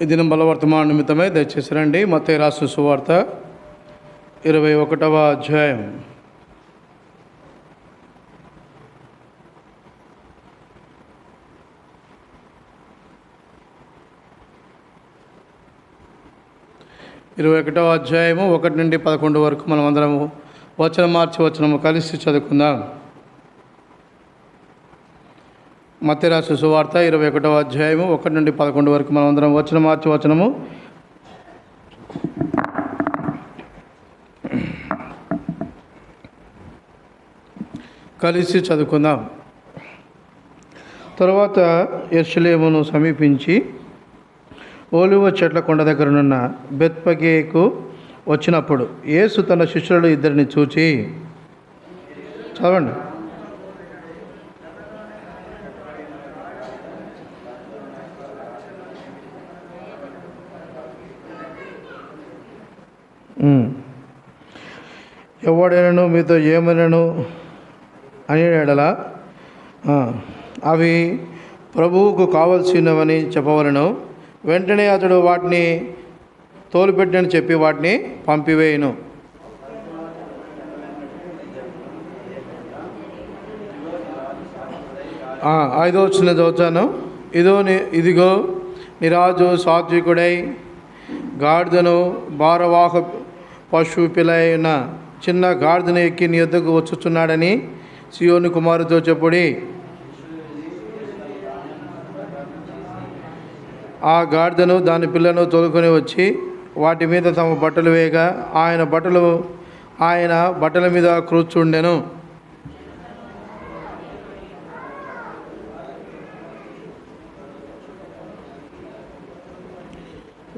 ఈ దినం బలవర్తమాన నిమిత్తమై దయచేసి రండి. మత్తయి రాసిన సువార్త 21వ అధ్యాయం. అధ్యాయము 1 నుండి 11 వరకు మనం అందరము వచనం మార్చి వచనము కలిసి చదువుకుందాం. మత్తయి రాసిన సువార్త 21వ అధ్యాయము 1 నుండి 11 వరకు మనం అందరం వచనం మార్చి వచనము కలిసి చదువుకుందాం. తరువాత యెరూషలేమును సమీపించి ఒలీవ చెట్ల కొండ దగ్గరనున్న బెత్పగేకు వచ్చినప్పుడు యేసు తన శిష్యులు ఇద్దరిని చూచి, చదవండి. ఎవడైనను మీతో ఏమైనను అని ఎడల అవి ప్రభువుకు కావలసినవని చెప్పవలను. వెంటనే అతడు వాటిని తోలుపెట్టని చెప్పి వాటిని పంపివేయును. ఐదో వచ్చిన చదువుతాను. ఇదిగో నీ రాజు సాత్వికుడై గాడిదను భారవాహ పశువు పిల్లైన చిన్న గాడిదను ఎక్కి నీ యొద్దకు వచ్చుచున్నాడని సియోను కుమారుతో చెప్పుడి. ఆ గాడిదను దాని పిల్లను తోలుకొని వచ్చి వాటి మీద తమ బట్టలు వేయగా ఆయన బట్టల మీద కూర్చుండెను.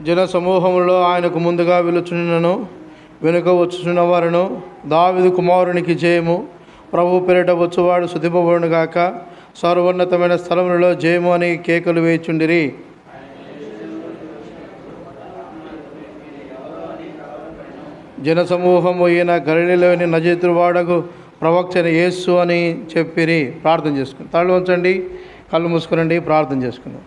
జన సమూహములో ఆయనకు ముందుగా వెలుచున్నను వెనుక వచ్చుచున్న వారును, దావీదు కుమారునికి జయము, ప్రభు పేరిట వచ్చువాడు స్తుతింపబడును గాక, సర్వోన్నతమైన స్థలములలో జయము అని కేకలు వేయుచుండిరి. జనసమూహము ఈయన గలిలయలోని నజరేతు వాడగు ప్రవక్త అయిన యేసు అని చెప్పిరి. ప్రార్థన చేసుకుని తల ఉంచండి, కళ్ళు మూసుకునండి, ప్రార్థన చేసుకుందాం.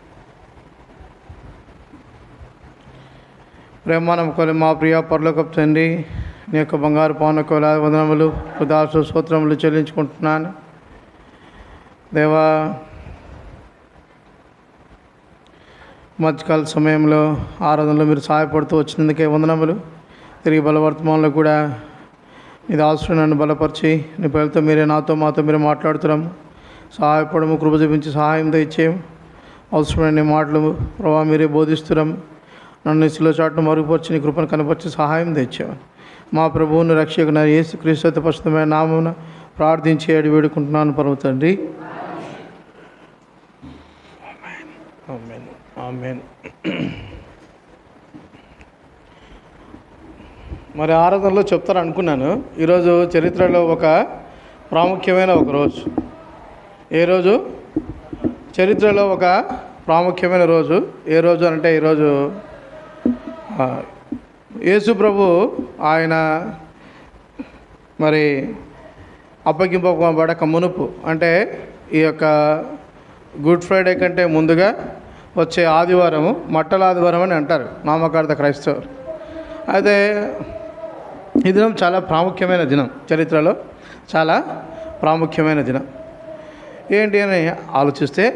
ప్రేమానముకొని మా ప్రియ పరలోకపు తండ్రి, నీ యొక్క బంగారు పానకు వందనములు కృతజ్ఞతాస్తుతులు స్తోత్రములు చెల్లించుకుంటున్నాను. దేవా, మధ్యకాల సమయంలో ఆరాధనలో మీరు సహాయపడుతూ వచ్చినందుకే వందనములు. తిరిగి బలవర్తమానంలో కూడా నీ దాసుడు నన్ను బలపరిచి నీ పేరుతో మీరే మాతో మీరే మాట్లాడుతున్నాము. సహాయపడము, కృప చూపించి సహాయం దయచేయము. అవసరమైన మాటలు ప్రభావ మీరే బోధిస్తున్నాము. నన్ను శిలో చాటును మరుగుపరిచి నీ కృపను కనపరిచి సహాయం తెచ్చేవాను. మా ప్రభువును రక్షకున యేసు క్రీస్తు పరిశుద్ధమైన నామమున ప్రార్థించి అడిగి వేడుకుంటున్నాను పరమ తండ్రి. ఆమేన్, ఆమేన్. మరి ఆరాధనలో చెప్తారు అనుకున్నాను. ఈరోజు చరిత్రలో ఒక ప్రాముఖ్యమైన ఒక రోజు. ఏ రోజు? చరిత్రలో ఒక ప్రాముఖ్యమైన రోజు. ఏ రోజు అంటే ఈరోజు యేసు ప్రభు ఆయన మరి అప్పగింపబడక మునుపు, అంటే ఈ యొక్క గుడ్ ఫ్రైడే కంటే ముందుగా వచ్చే ఆదివారము మట్టల ఆదివారం అని అంటారు నామకార్థ క్రైస్తవులు. అయితే ఈ దినం చాలా ప్రాముఖ్యమైన దినం, చరిత్రలో చాలా ప్రాముఖ్యమైన దినం. ఏంటి అని ఆలోచిస్తే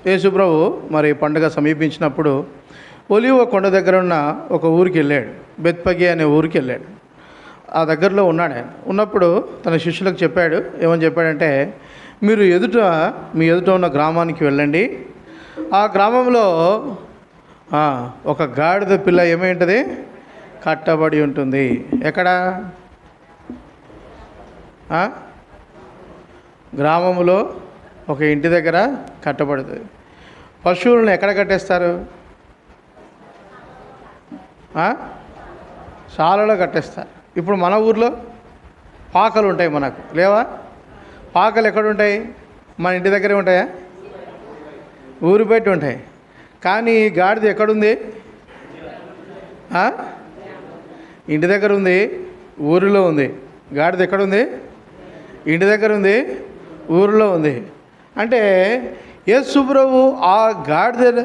యేసు ప్రభు మరి పండుగ సమీపించినప్పుడు ఒలీవ కొండ దగ్గర ఉన్న ఒక ఊరికి వెళ్ళాడు. బెత్పగే అనే ఊరికి వెళ్ళాడు. ఆ దగ్గరలో ఉన్నాడు. ఆయన ఉన్నప్పుడు తన శిష్యులకు చెప్పాడు. ఏమని చెప్పాడంటే, మీరు మీ ఎదుట ఉన్న గ్రామానికి వెళ్ళండి. ఆ గ్రామంలో ఒక గాడిద పిల్ల ఏమైంటుంది? కట్టబడి ఉంటుంది. ఎక్కడ? గ్రామంలో ఒక ఇంటి దగ్గర కట్టబడుతుంది. పశువులను ఎక్కడ కట్టేస్తారు? శాలలో కట్టేస్తారు. ఇప్పుడు మన ఊర్లో పాకలు ఉంటాయి, మనకు లేవా? పాకలు ఎక్కడుంటాయి? మన ఇంటి దగ్గరే ఉంటాయా? ఊరు బయట ఉంటాయి. కానీ గాడిద ఎక్కడుంది? ఇంటి దగ్గర ఉంది, ఊరిలో ఉంది. గాడిద ఎక్కడుంది? ఇంటి దగ్గర ఉంది, ఊరిలో ఉంది. అంటే యేసు ప్రభువు ఆ గాడిద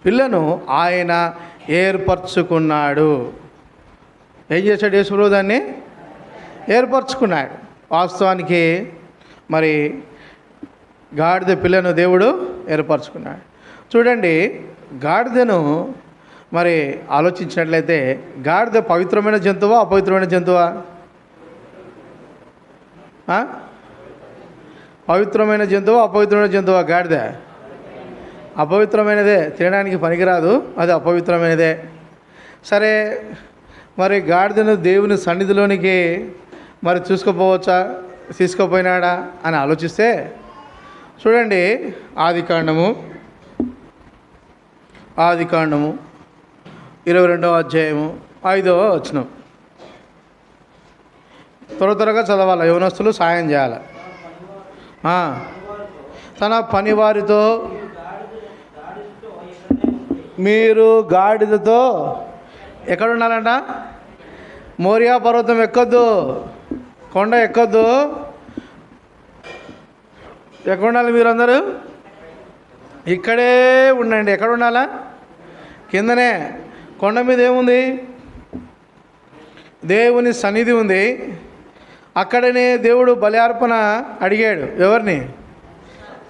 పిల్లను ఆయన ఏర్పరచుకున్నాడు. ఏం చేశాడు యేసుప్రభు? దాన్ని ఏర్పరచుకున్నాడు. వాస్తవానికి మరి గాడిద పిల్లను దేవుడు ఏర్పరచుకున్నాడు. చూడండి, గాడిదను మరి ఆలోచించినట్లయితే గాడిద పవిత్రమైన జంతువా అపవిత్రమైన జంతువా? పవిత్రమైన జంతువా అపవిత్రమైన జంతువా? గాడిద అపవిత్రమైనదే, తినడానికి పనికిరాదు, అది అపవిత్రమైనదే. సరే, మరి గాడిదను దేవుని సన్నిధిలోనికి మరి చూసుకుపోవచ్చా, తీసుకుపోయినాడా అని ఆలోచిస్తే చూడండి, ఆదికాండము 22వ అధ్యాయము 5వ వచనం. త్వరగా చదవాలి, యవనస్తులు సాయం చేయాలి. తన పనివారితో మీరు గాడిదతో ఎక్కడ ఉండాలంట? మోరియా పర్వతం ఎక్కొద్దు, కొండ ఎక్కొద్దు. ఎక్కడ ఉండాలి? మీరందరూ ఇక్కడే ఉండండి. ఎక్కడ ఉండాలా? కిందనే. కొండ మీద ఏముంది? దేవుని సన్నిధి ఉంది. అక్కడనే దేవుడు బలి అర్పణ అడిగాడు. ఎవరిని?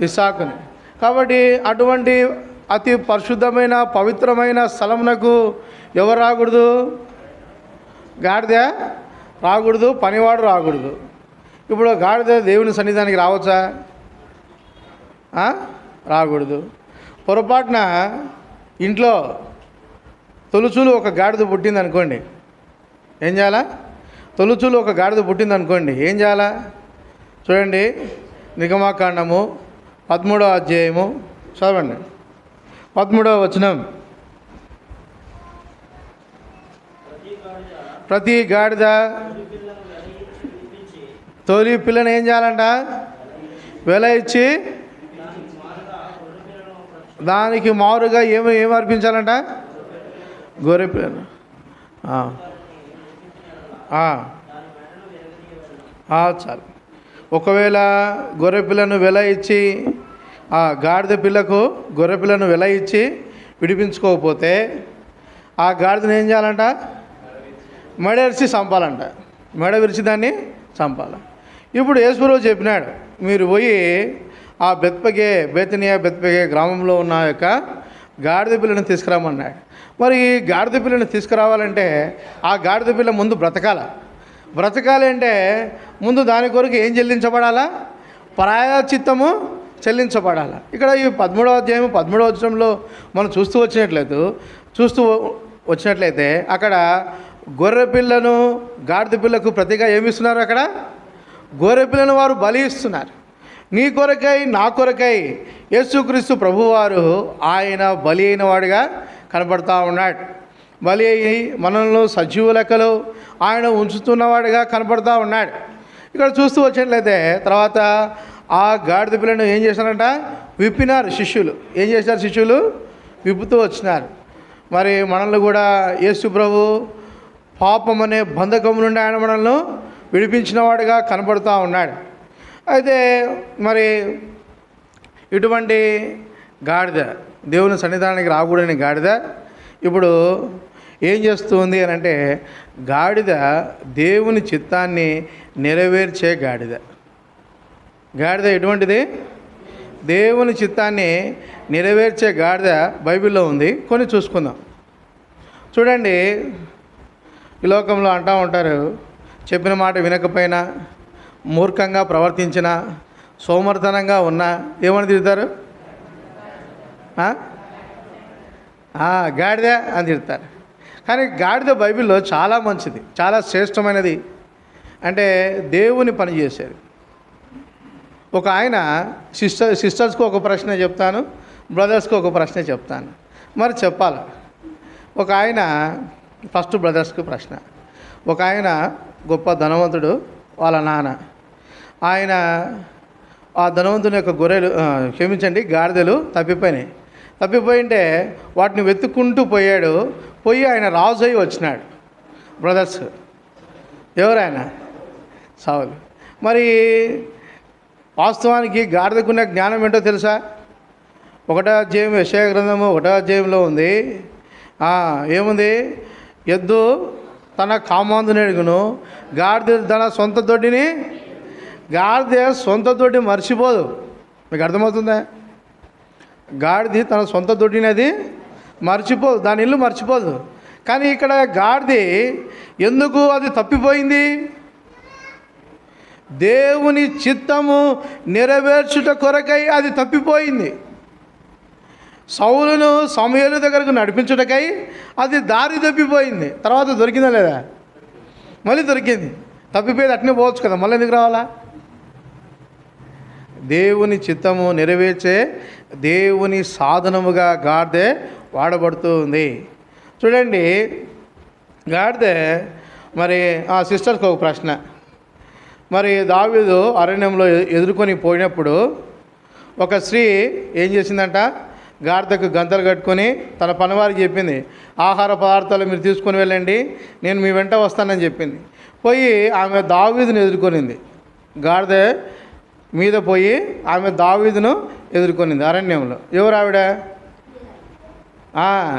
ఇస్సాకుని. కాబట్టి అటువంటి అతి పరిశుద్ధమైన పవిత్రమైన స్థలమునకు ఎవరు రాకూడదు? గాడిద రాకూడదు, పనివాడు రాకూడదు. ఇప్పుడు గాడిద దేవుని సన్నిధానికి రావచ్చా? రాకూడదు. పొరపాటున ఇంట్లో తొలుచులు ఒక గాడిద పుట్టింది అనుకోండి, ఏం చేయాలా? తొలుచులు ఒక గాడిద పుట్టింది అనుకోండి, ఏం చేయాలా? చూడండి, నిర్గమాకాండము 13వ అధ్యాయము చదవండి, 13వ వచనం. ప్రతి గాడిద తొలి పిల్లను ఏం చేయాలంట? వెల ఇచ్చి దానికి మారుగా ఏమి అర్పించాలంట? గొర్రె పిల్లను. చాలు. ఒకవేళ గొర్రె పిల్లను వెల ఇచ్చి గాడిద పిల్లకు గొర్రె పిల్లను వెల ఇచ్చి విడిపించుకోకపోతే ఆ గాడిదను ఏం చేయాలంట? మెడ విరిచి చంపాలంట. మెడ విరిచి దాన్ని చంపాలి. ఇప్పుడు యేసుప్రభు చెప్పినాడు, మీరు పోయి ఆ బేతనియా బెత్పగే గ్రామంలో ఉన్న యొక్క గాడిద పిల్లను తీసుకురామన్నాడు. మరి ఈ గాడిద పిల్లను తీసుకురావాలంటే ఆ గాడిద పిల్ల ముందు బ్రతకాలి అంటే ముందు దాని కొరకు ఏం చెల్లించబడాలా? ప్రాయశ్చిత్తము చెల్లించబడాలి. ఇక్కడ ఈ 13వ అధ్యాయం 13వ వచనంలో మనం చూస్తూ వచ్చినట్లయితే అక్కడ గొర్రె పిల్లను గాడిద పిల్లకు ప్రతిగా ఏమిస్తున్నారు? అక్కడ గొర్రె పిల్లను వారు బలి ఇస్తున్నారు. నీ కొరకై నా కొరకై యేసుక్రీస్తు ప్రభువారు ఆయన బలి అయిన వాడిగా కనపడతా ఉన్నాడు. బలి అయి మనల్ని సజీవ లెక్కలో ఆయన ఉంచుతున్నవాడిగా కనపడతా ఉన్నాడు. ఇక్కడ చూస్తూ వచ్చినట్లయితే తర్వాత ఆ గాడిద పిల్లను ఏం చేశారంట? విప్పినారు శిష్యులు. ఏం చేశారు శిష్యులు? విప్పుతూ వచ్చినారు. మరి మనల్ని కూడా యేసు ప్రభు పాపం అనే బంధకం నుండి ఆయన మనల్ని విడిపించిన వాడిగా కనపడుతూ ఉన్నాడు. అయితే మరి ఇటువంటి గాడిద, దేవుని సన్నిధానానికి రాకూడని గాడిద ఇప్పుడు ఏం చేస్తుంది అని అంటే, గాడిద దేవుని చిత్తాన్ని నెరవేర్చే గాడిద. గాడిద ఎటువంటిది? దేవుని చిత్తాన్ని నెరవేర్చే గాడిద బైబిల్లో ఉంది. కొన్ని చూసుకుందాం. చూడండి, ఈ లోకంలో అంటూ ఉంటారు, చెప్పిన మాట వినకపోయినా, మూర్ఖంగా ప్రవర్తించిన, సోమర్తనంగా ఉన్నా ఏమని తిడతారు? గాడిద అని తిడతారు. కానీ గాడిద బైబిల్లో చాలా మంచిది, చాలా శ్రేష్టమైనది. అంటే దేవుని పని చేసేది. ఒక ఆయన సిస్టర్స్కి ఒక ప్రశ్న చెప్తాను, బ్రదర్స్కి ఒక ప్రశ్న చెప్తాను. మరి చెప్పాలి. ఒక ఆయన ఫస్ట్ బ్రదర్స్కి ప్రశ్న. ఒక ఆయన గొప్ప ధనవంతుడు, వాళ్ళ నాన్న. ఆయన ఆ ధనవంతుని యొక్క గాడిదలు తప్పిపోయింటే వాటిని వెతుక్కుంటూ పోయి ఆయన రాజు అయి వచ్చినాడు. బ్రదర్స్ ఎవరాయన? సౌలు. మరి వాస్తవానికి గాడిదకున్న జ్ఞానం ఏంటో తెలుసా? 1వ అధ్యాయం యెషయా గ్రంథము 1వ అధ్యాయంలో ఉంది, ఏముంది? ఎద్దు తన కామాందుని అడుగును, గాడిద తన సొంత దొడ్డిని. గాడిద సొంత దొడ్డి మర్చిపోదు. మీకు అర్థమవుతుందా? గాడిది తన సొంత దొడ్డిని అది మర్చిపోదు, దాని ఇల్లు మర్చిపోదు. కానీ ఇక్కడ గాడిది ఎందుకు అది తప్పిపోయింది? దేవుని చిత్తము నెరవేర్చుట కొరకై అది తప్పిపోయింది. సౌలును సమూయేలు దగ్గరకు నడిపించుటకై అది దారి తప్పిపోయింది. తర్వాత దొరికిందా లేదా? మళ్ళీ దొరికింది. తప్పిపోయేది అట్నే పోవచ్చు కదా, మళ్ళీ ఎందుకు రావాలా? దేవుని చిత్తము నెరవేర్చే దేవుని సాధనముగా గాడిదే వాడబడుతుంది. చూడండి, గాడిదే మరి ఆ సిస్టర్కి ఒక ప్రశ్న. మరి దావీదు అరణ్యంలో ఎదుర్కొని పోయినప్పుడు ఒక స్త్రీ ఏం చేసిందంట? గాడిదకు గంతలు కట్టుకొని తన పనివారికి చెప్పింది, ఆహార పదార్థాలు మీరు తీసుకొని వెళ్ళండి, నేను మీ వెంట వస్తానని చెప్పింది. పోయి ఆమె దావీదును ఎదుర్కొనింది. గాడిద మీద పోయి ఆమె దావీదును ఎదుర్కొనింది అరణ్యంలో. ఎవరు ఆవిడ?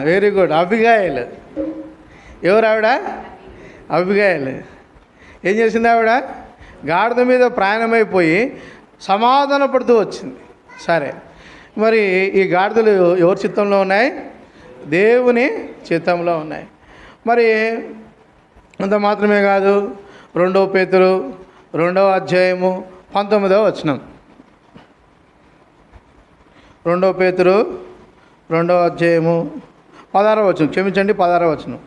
Very good, Abigail. ఎవరు ఆవిడ? అబిగయీల్. ఏం చేసింది ఆవిడ? గాడిద మీద ప్రయాణమైపోయి సమాధాన పడుతూ వచ్చింది. సరే, మరి ఈ గాడిదలు ఎవరి చిత్తంలో ఉన్నాయి? దేవుని చిత్తంలో ఉన్నాయి. మరి అంత మాత్రమే కాదు, 2 పేతురు 2వ అధ్యాయము 19వ వచనం. 2 పేతురు 2వ అధ్యాయము 16వ వచనం, క్షమించండి 16వ వచనం.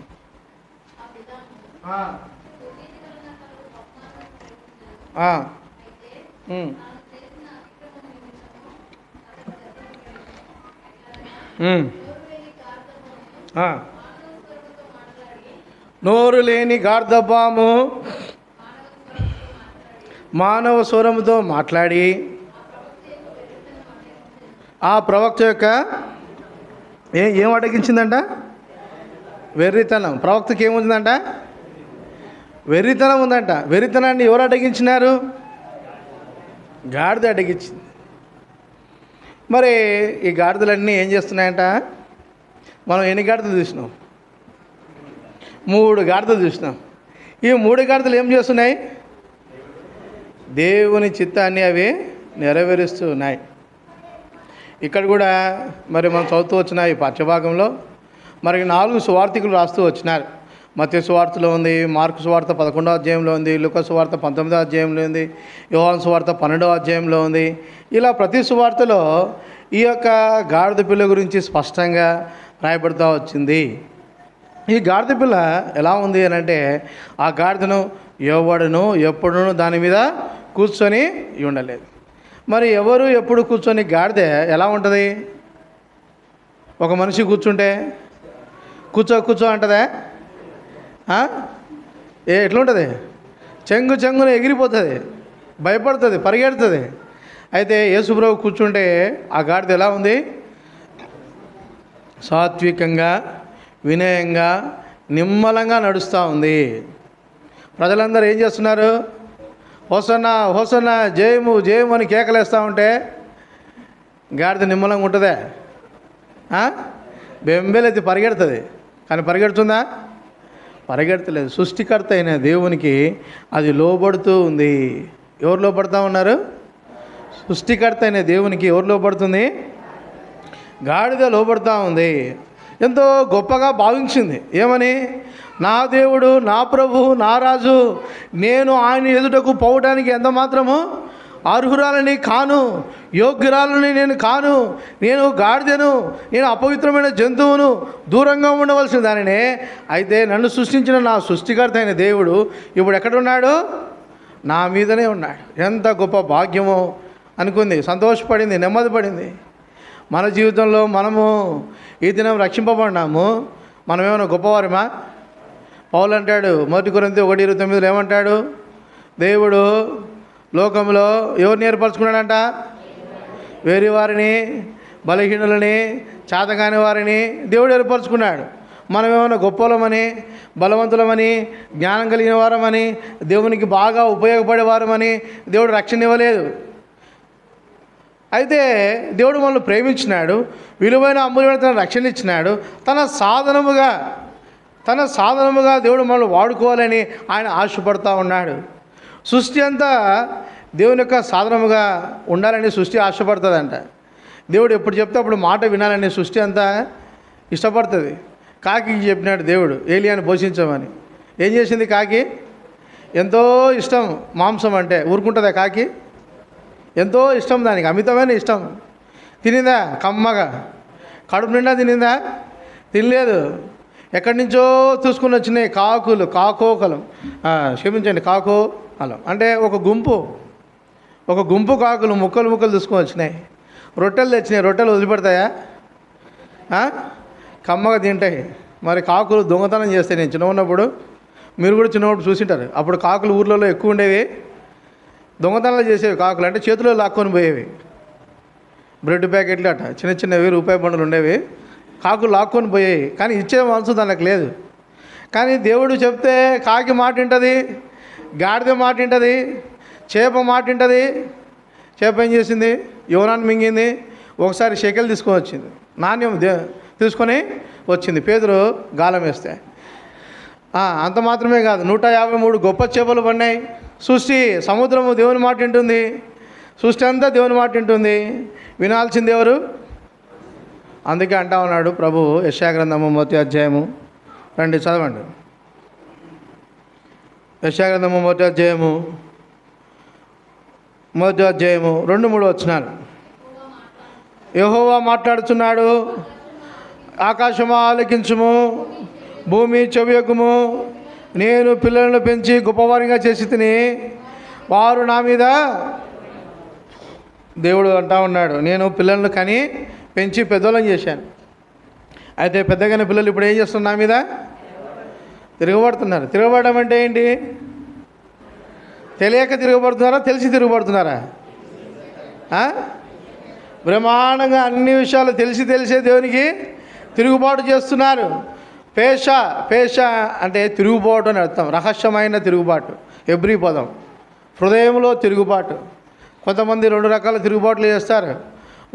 నోరు లేని గార్ధబాము మానవ స్వరముతో మాట్లాడి ఆ ప్రవక్త యొక్క ఏం అడ్డగించిందంట? వెర్రితనం. ప్రవక్తకి ఏముందంట? వెర్రితనం ఉందంట. వెర్రితనాన్ని ఎవరు అడ్డగించినారు? గాడిద అడ్డగించింది. మరి ఈ గాడిదలన్నీ ఏం చేస్తున్నాయంట? మనం ఎన్ని గాడిదలు చూసినాం? 3 గాడిదలు చూసినాం. ఈ 3 గాడిదలు ఏం చేస్తున్నాయి? దేవుని చిత్తాన్ని అవి నెరవేరుస్తూ ఉన్నాయి. ఇక్కడ కూడా మరి మనం చదువుతూ వచ్చిన ఈ పాఠ్యభాగంలో మరి 4 సువార్తికులు రాస్తూ వచ్చినారు. మత్తయి సువార్తలో ఉంది, మార్కు సువార్త 11వ అధ్యాయంలో ఉంది, లూకా సువార్త 19వ అధ్యాయంలో ఉంది, యోహాను సువార్త 12వ అధ్యాయంలో ఉంది. ఇలా ప్రతి సువార్తలో ఈ యొక్క గాడిద పిల్ల గురించి స్పష్టంగా రాయబడుతూ వచ్చింది. ఈ గాడిద పిల్ల ఎలా ఉంది అని అంటే, ఆ గాడిదను ఎవడును ఎప్పుడును దాని మీద కూర్చొని ఉండలేదు. మరి ఎవరు ఎప్పుడు కూర్చొని గాడిద ఎలా ఉంటుంది? ఒక మనిషి కూర్చుంటే కూర్చో అంటదా? ఎట్లుంటుంది? చెంగున ఎగిరిపోతుంది, భయపడుతుంది, పరిగెడుతుంది. అయితే యేసుప్రభు కూర్చుంటే ఆ గాడిద ఎలా ఉంది? సాత్వికంగా, వినయంగా, నిమ్మలంగా నడుస్తూ ఉంది. ప్రజలందరూ ఏం చేస్తున్నారు? హోసన్నా హోసన్నా, జయము జయము అని కేకలేస్తూ ఉంటే గాడిద నిమ్మలంగా ఉంటుందే? బెంబేలెత్తి పరిగెడుతుంది. కానీ పరిగెడుతుందా? పరిగెడతలేదు. సృష్టికర్త అయిన దేవునికి అది లోబడుతూ ఉంది. ఎవరు లోబడుతూ ఉన్నారు? సృష్టికర్త అయిన దేవునికి ఎవరు లోబడుతుంది? గాడిద లోబడుతూ ఉంది. ఎంతో గొప్పగా భావించింది. ఏమని? నా దేవుడు, నా ప్రభువు, నా రాజు, నేను ఆయన ఎదుటకు పోవడానికి ఎంత మాత్రము అర్హురాలని కాను, యోగ్యురాలని నేను కాను, నేను గాడిదను, నేను అపవిత్రమైన జంతువును, దూరంగా ఉండవలసిన దానినే. అయితే నన్ను సృష్టించిన నా సృష్టికర్త అయిన దేవుడు ఇప్పుడు ఎక్కడున్నాడు? నా మీదనే ఉన్నాడు. ఎంత గొప్ప భాగ్యమో అనుకుంది, సంతోషపడింది, నెమ్మది పడింది. మన జీవితంలో మనము ఈ దినం రక్షింపబడినాము. మనం ఏమైనా గొప్పవారమా? పౌలు అంటాడు 1 కొరింథీ 1:29 ఏమంటాడు? దేవుడు లోకంలో ఎవరిని ఏర్పరచుకున్నాడంట? వేరే వారిని, బలహీనులని, చేతకాని వారిని దేవుడు ఏర్పరచుకున్నాడు. మనం ఏమైనా గొప్పలమని, బలవంతులమని, జ్ఞానం కలిగిన వారమని, దేవునికి బాగా ఉపయోగపడేవారమని దేవుడు రక్షణ ఇవ్వలేదు. అయితే దేవుడు మనల్ని ప్రేమించినాడు, విలువైన అమూల్యమైన తన రక్షణ ఇచ్చినాడు. తన సాధనముగా దేవుడు మనల్ని వాడుకోవాలని ఆయన ఆశపడుతూ ఉన్నాడు. సృష్టి అంతా దేవుని యొక్క సాధనముగా ఉండాలని సృష్టి ఆశపడుతుందంట. దేవుడు ఎప్పుడు చెప్తే అప్పుడు మాట వినాలని సృష్టి అంతా ఇష్టపడుతుంది. కాకి చెప్పినాడు దేవుడు ఏలియాని పోషించమని. ఏం చేసింది కాకి? ఎంతో ఇష్టం మాంసం అంటే. ఊరుకుంటుందా కాకి? ఎంతో ఇష్టం, దానికి అమితమైన ఇష్టం. తినిందా? కమ్మగా కడుపు నిండా తినిందా? తినలేదు. ఎక్కడి నుంచో చూసుకుని వచ్చినాయి కాకోకలం, క్షమించండి, కాకోకలం అంటే ఒక గుంపు కాకులు ముక్కలు తీసుకొని వచ్చినాయి. రొట్టెలు తెచ్చినాయి. రొట్టెలు వదిలిపెడతాయా? కమ్మగా తింటాయి. మరి కాకులు దొంగతనం చేస్తాయి. నేను చిన్న ఉన్నప్పుడు, మీరు కూడా చిన్నప్పుడు చూసింటారు. అప్పుడు కాకులు ఊర్లలో ఎక్కువ ఉండేవి. దొంగతనాలు చేసేవి కాకులు. అంటే చేతిలో లాక్కొని పోయేవి. బ్రెడ్ ప్యాకెట్లు అట చిన్నవి రూపాయి బండులు ఉండేవి. కాకులు లాక్కొని పోయేవి. కానీ ఇచ్చే మనసు దానికి లేదు. కానీ దేవుడు చెప్తే కాకి మాట వింటుంది, గాడిద మాట వింటుంది, చేప మాట వింటుంది. చేప ఏం చేసింది? యోనాన్ని మింగింది. ఒకసారి షెకెల్ తీసుకొని వచ్చింది, నాణ్యం తీసుకొని వచ్చింది. పేతురు గాలం వేస్తే. అంత మాత్రమే కాదు, 153 గొప్ప చేపలు పడినాయి. సృష్టి సముద్రము దేవుని మాట వింటుంది. సృష్టి అంతా దేవుని మాట వింటుంది. వినాల్సింది ఎవరు? అందుకే అంటా ఉన్నాడు ప్రభు యెషయా గ్రంథము 1వ అధ్యాయము. రండి చదవండి. యెషయా గ్రంథము 1వ అధ్యాయము 2-3 వచనాలు. యెహోవా మాట్లాడుతున్నాడు, ఆకాశమా ఆలకించుము, భూమి చెవియొగ్గుము. నేను పిల్లలను పెంచి గొప్పవారిగా చేసి తిని వారు నా మీద. దేవుడు అంటా ఉన్నాడు, నేను పిల్లలను కని పెంచి పెద్దోళ్ళని చేశాను. అయితే పెద్దగానే పిల్లలు ఇప్పుడు ఏం చేస్తున్నారు? నా మీద తిరగబడుతున్నారు. తిరగబడడం అంటే ఏంటి? తెలియక తిరగబడుతున్నారా? తెలిసి తిరగబడుతున్నారా? బ్రహ్మాండంగా అన్ని విషయాలు తెలిసే దేవునికి తిరుగుబాటు చేస్తున్నారు. పేష అంటే తిరుగుబాటు అని అర్థం. రహస్యమైన తిరుగుబాటు. ఎబ్రీ పదం హృదయంలో తిరుగుబాటు. కొంతమంది 2 రకాల తిరుగుబాట్లు చేస్తారు.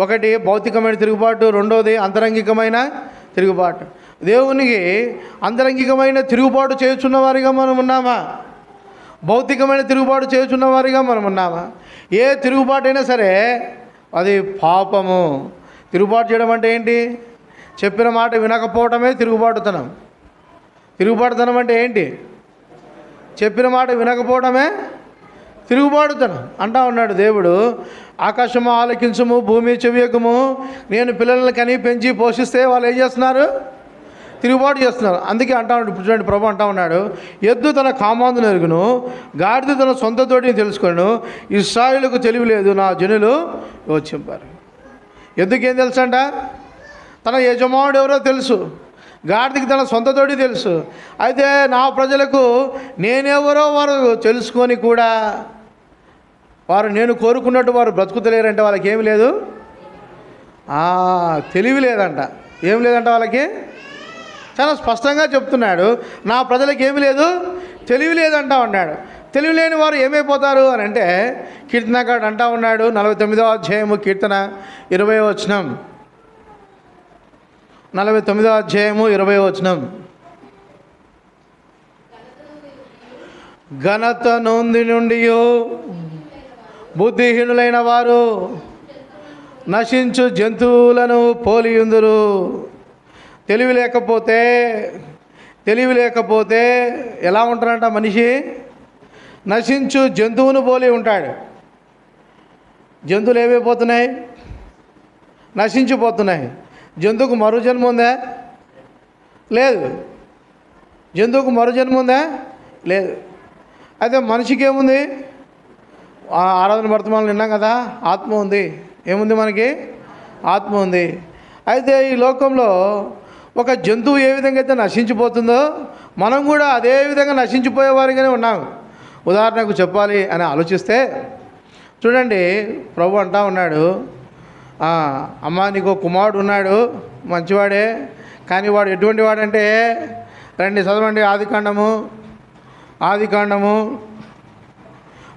ఒకటి భౌతికమైన తిరుగుబాటు, రెండోది అంతరంగికమైన తిరుగుబాటు. దేవునికి అంతరంగికమైన తిరుగుబాటు చేయుచున్న వారిగా మనం ఉన్నామా? భౌతికమైన తిరుగుబాటు చేయుచున్న వారిగా మనం ఉన్నామా? ఏ తిరుగుబాటు అయినా సరే అది పాపము. తిరుగుబాటు చేయడం అంటే ఏంటి? చెప్పిన మాట వినకపోవటమే తిరుగుబాటుతనం. తిరుగుబాటుతనం అంటే ఏంటి? చెప్పిన మాట వినకపోవడమే తిరుగుబాటుతనం అంటా ఉన్నాడు దేవుడు. ఆకాశము ఆలకించుము, భూమి చెవియొగ్గుము. నేను పిల్లలను కని పెంచి పోషిస్తే వాళ్ళు ఏం చేస్తున్నారు? తిరుగుబాటు చేస్తున్నారు. అందుకే అంటా ఉన్నాడు. ఇప్పుడు చూడండి, ప్రభు అంటా ఉన్నాడు, ఎద్దు తన కామాందును ఎరుగును, గాడిద తన సొంత తోటిని తెలుసుకొను, ఇశ్రాయేలుకు తెలివి లేదు, నా జనులు యోచింపారు. ఎద్దుకేం తెలుసు అంట? తన యజమానుడు ఎవరో తెలుసు. గాడిదకి తన సొంత తోటి తెలుసు. అయితే నా ప్రజలకు నేనెవరో వారు తెలుసుకొని కూడా వారు నేను కోరుకున్నట్టు వారు బ్రతుకుతలేరంటే వాళ్ళకి ఏమి లేదు, తెలివి లేదంట. ఏం లేదంట వాళ్ళకి? చాలా స్పష్టంగా చెప్తున్నాడు, నా ప్రజలకు ఏమి లేదు, తెలివి లేదంటా ఉన్నాడు. తెలివి లేని వారు ఏమైపోతారు అని అంటే కీర్తనకాడు అంటా ఉన్నాడు. 49వ అధ్యాయము కీర్తన 20వ వచనం. 49వ అధ్యాయము 20వ వచనం. ఘనత నొంది నుండి బుద్ధిహీనులైన వారు నశించు జంతువులను పోలియుందురు. తెలివి లేకపోతే ఎలా ఉంటారంట మనిషి? నశించు జంతువును పోలి ఉంటాడు. జంతువులు ఏమైపోతున్నాయి? నశించిపోతున్నాయి. జంతువుకు మరో జన్మ ఉందా? లేదు. జంతువుకు మరో జన్మ ఉందా? లేదు. అయితే మనిషికి ఏముంది? ఆరాధన వర్తమానం విన్నాం కదా, ఆత్మ ఉంది. ఏముంది మనకి? ఆత్మ ఉంది. అయితే ఈ లోకంలో ఒక జంతువు ఏ విధంగా అయితే నశించిపోతుందో మనం కూడా అదే విధంగా నశించిపోయేవారిగానే ఉన్నాము. ఉదాహరణకు చెప్పాలి అని ఆలోచిస్తే చూడండి, ప్రభు అంటా ఉన్నాడు, అమ్మ నీకు కుమారుడు ఉన్నాడు, మంచివాడే, కానీ వాడు ఎటువంటి వాడంటే, రండి చదవండి, ఆదికాండము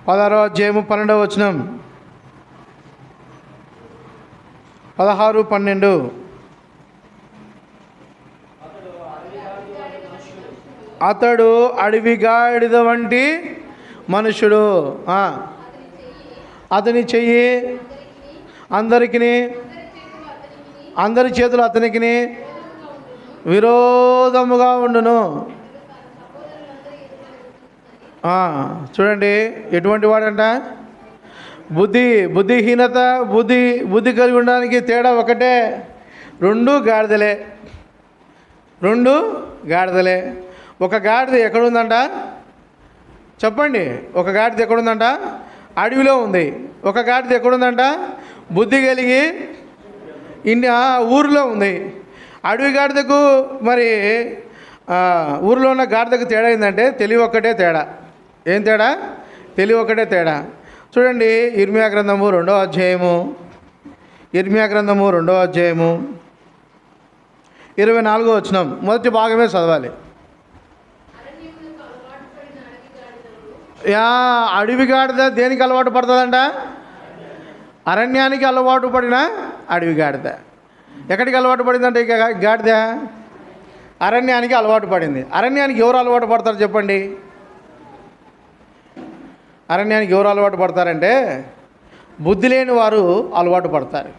16వ అధ్యాయము 12వ వచనం. 16:12. అతడు అడవి గాడిద వంటి మనుషుడు. అతని చెయ్యి అందరి చేతులు అతనికి విరోధముగా ఉండును. చూడండి, ఎటువంటి వాడంట? బుద్ధిహీనత, బుద్ధి కలిగి ఉండడానికి తేడా ఒకటే, రెండు గాడిదలే. ఒక గాడిద ఎక్కడుందంట చెప్పండి? ఒక గాడిద ఎక్కడుందంట? అడవిలో ఉంది. ఒక గాడిద ఎక్కడుందంట? బుద్ధి కలిగి ఊరిలో ఉంది. అడవి గాడిదకు మరి ఊరిలో ఉన్న గాడిదకు తేడా ఏంటంటే తెలివి ఒక్కటే తేడా. ఏం తేడా? తెలివి ఒక్కటే తేడా. చూడండి, ఇర్మియా గ్రంథము 2వ అధ్యాయము 24వ వచనం మొదటి భాగమే చదవాలి. అడవి గాడిద దేనికి అలవాటు పడుతుందంట? అరణ్యానికి అలవాటు పడిన అడవి గాడిద. ఎక్కడికి అలవాటు పడిందంటే ఇక గాడిద? అరణ్యానికి అలవాటు పడింది. అరణ్యానికి ఎవరు అలవాటు పడతారు చెప్పండి? అరణ్యానికి ఎవరు అలవాటు పడతారంటే బుద్ధి లేని వారు అలవాటు పడతారు.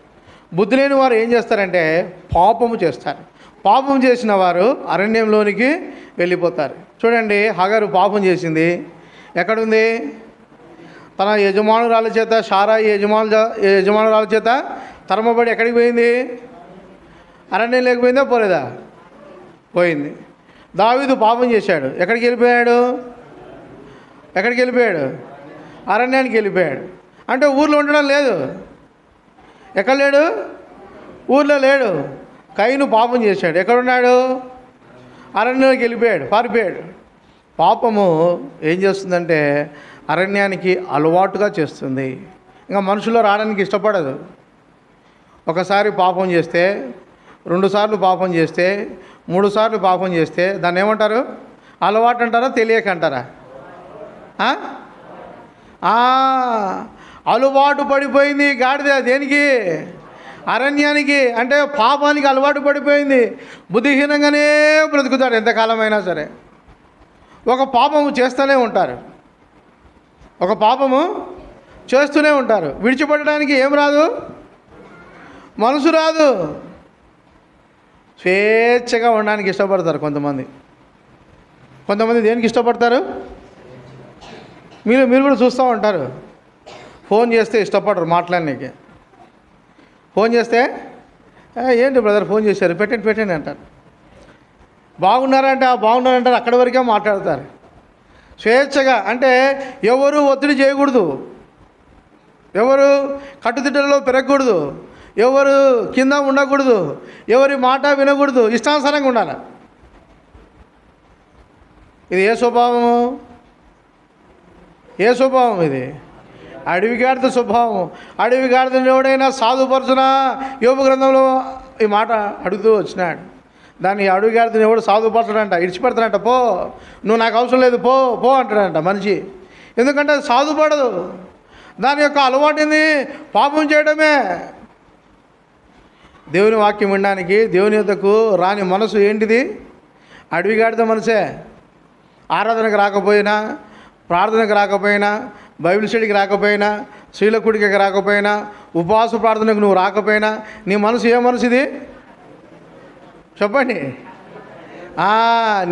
బుద్ధి లేని వారు ఏం చేస్తారంటే పాపము చేస్తారు. పాపం చేసిన వారు అరణ్యంలోనికి వెళ్ళిపోతారు. చూడండి, హగరు పాపం చేసింది. ఎక్కడుంది? తన యజమానురాల చేత, షారాయి యజమానురాల చేత తరమబడి ఎక్కడికి పోయింది? అరణ్యం లేకపోయిందా? పోలేదా? పోయింది. దావీదు పాపం చేశాడు. ఎక్కడికి వెళ్ళిపోయాడు? అరణ్యానికి వెళ్ళిపోయాడు. అంటే ఊర్లో ఉండడం లేదు. ఎక్కడ లేడు? ఊర్లో లేడు. కయీను పాపం చేశాడు. ఎక్కడున్నాడు? అరణ్యానికి వెళ్ళిపోయాడు, పారిపోయాడు. పాపము ఏం చేస్తుందంటే అరణ్యానికి అలవాటుగా చేస్తుంది. ఇంకా మనుషుల్లో రావడానికి ఇష్టపడదు. ఒకసారి పాపం చేస్తే, 2 సార్లు పాపం చేస్తే, 3 సార్లు పాపం చేస్తే దాన్ని ఏమంటారు? అలవాటు అంటారా? తెలియక అంటారా? అలవాటు పడిపోయింది గాడిద. దేనికి? అరణ్యానికి. అంటే పాపానికి అలవాటు పడిపోయింది. బుద్ధిహీనంగానే బ్రతుకుతాడు ఎంతకాలమైనా సరే. ఒక పాపము చేస్తూనే ఉంటారు. విడిచిపెట్టడానికి ఏం రాదు? మనసు రాదు. స్వేచ్ఛగా ఉండడానికి ఇష్టపడతారు కొంతమంది. దేనికి ఇష్టపడతారు? మీరు కూడా చూస్తూ ఉంటారు. ఫోన్ చేస్తే ఇష్టపడరు మాట్లాడడానికి. ఫోన్ చేస్తే ఏంటి బ్రదర్ ఫోన్ చేశారు, పెట్టండి అంటారు. బాగున్నారంటే బాగున్నారంటారు, అక్కడి వరకే మాట్లాడతారు స్వేచ్ఛగా. అంటే ఎవరు ఒత్తిడి చేయకూడదు, ఎవరు కట్టుదిట్టలలో పెరగకూడదు, ఎవరు కింద ఉండకూడదు, ఎవరి మాట వినకూడదు, ఇష్టానుసారంగా ఉండాలి. ఇది ఏ స్వభావము? ఇది అడవి గాడిద స్వభావం. అడవి గాడిదని ఎవడైనా సాధుపరచునా? యోబు గ్రంథంలో ఈ మాట అడుగుతూ వచ్చినాడు. దాన్ని అడవి గాడిదని ఎవడు సాధుపరచడంట, ఇడిచిపెడతాడంట. పో, నువ్వు నాకు అవసరం లేదు, పో అంటాడంట మనిషి. ఎందుకంటే అది సాధుపడదు. దాని యొక్క అలవాటు ఏంది? పాపం చేయడమే. దేవుని వాక్యం వినడానికి దేవుని యొద్దకు రాని మనసు ఏంటిది? అడవి గాడిద మనసే. ఆరాధనకు రాకపోయినా, ప్రార్థనకు రాకపోయినా, బైబిల్ స్టడీకి రాకపోయినా, స్త్రీల కూడికకి రాకపోయినా, ఉపవాస ప్రార్థనకు నువ్వు రాకపోయినా, నీ మనసు ఏ మనసుది చెప్పండి?